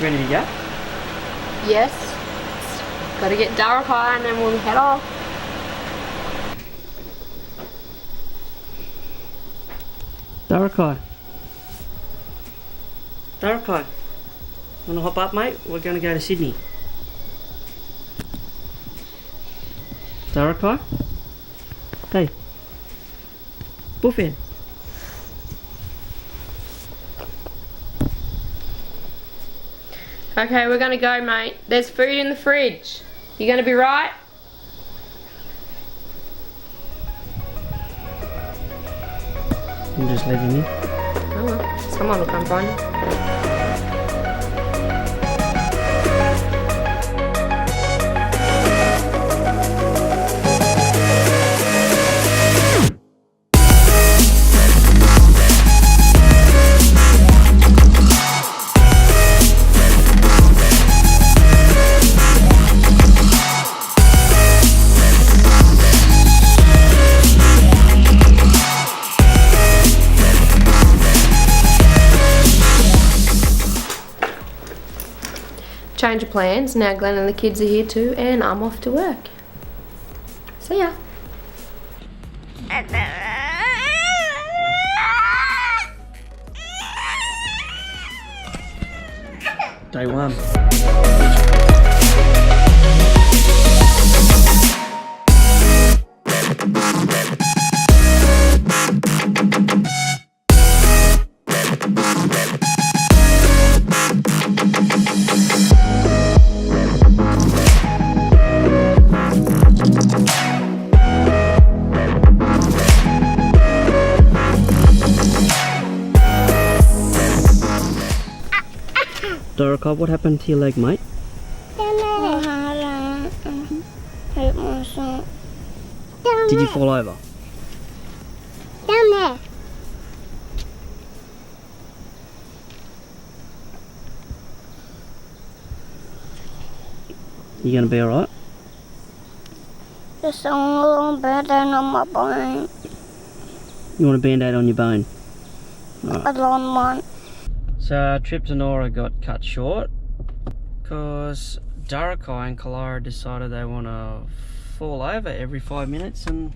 Ready to go? Yes. Gotta get Darakai and then we'll head off. Darakai. Darakai. Wanna hop up, mate? We're gonna go to Sydney. Darakai? Hey. Buffin. Okay, we're gonna go, mate. There's food in the fridge. You gonna be right? I'm just leaving you. Oh well, someone will come find you. Change of plans. Now Glenn and the kids are here too, and I'm off to work. See ya. Day one. Darakai, what happened to your leg, mate? Did you fall over? Down there. You gonna be alright? There's a little band-aid on my bone. You want a band-aid on your bone? A long one. So our trip to Nora got cut short because Darakai and Kalara decided they want to fall over every 5 minutes and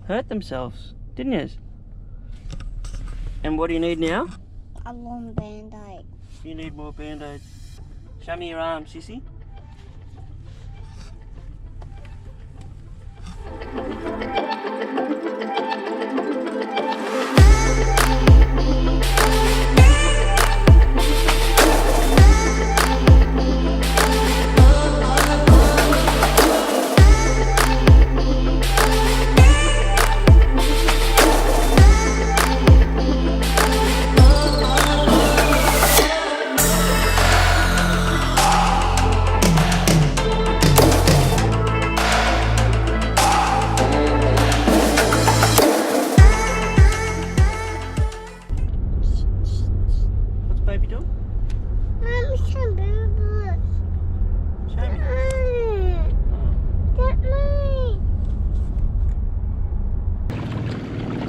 hurt themselves, didn't you? And what do you need now? A long band-aid. You need more band-aids. Show me your arm, sissy.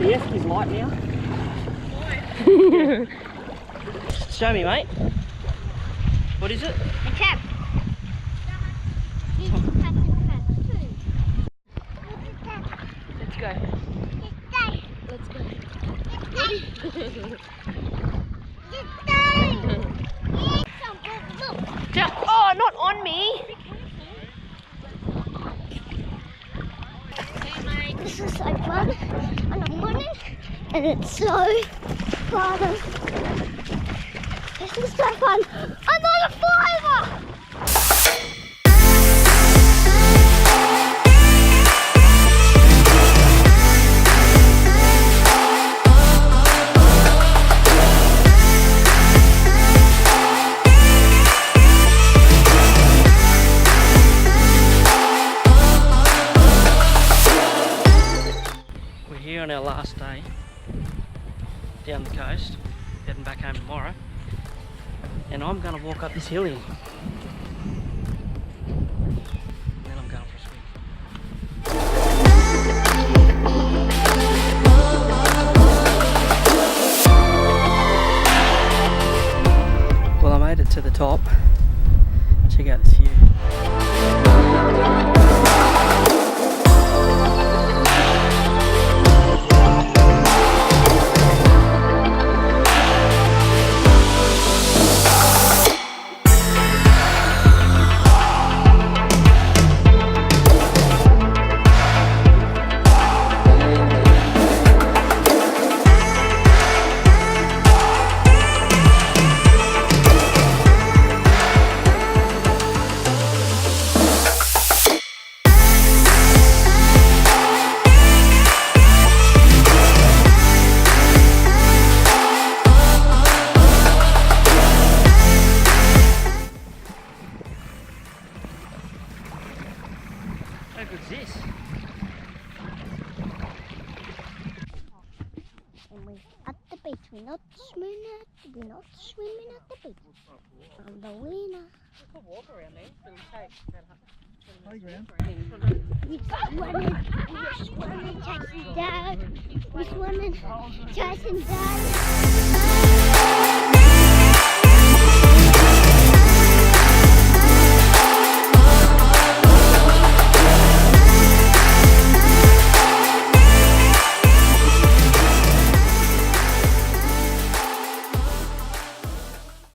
Yes, he's light now. Show me, mate. What is it? A cap. Let's go. Let's go. Oh, not on me. This is so fun, and I'm running, and it's so fun. This is so fun. I'm on a fiver! Here on our last day down the coast, heading back home tomorrow, and I'm going to walk up this hill here, and then I'm going for a swim. Well, I made it to the top Check out this view. How good's this? And we're at the beach. We're not swimming at the beach. I'm the winner. We'll walk around there, but it'll take about Playground. We're swimming, chasing Dad. We're swimming, chasing Dad.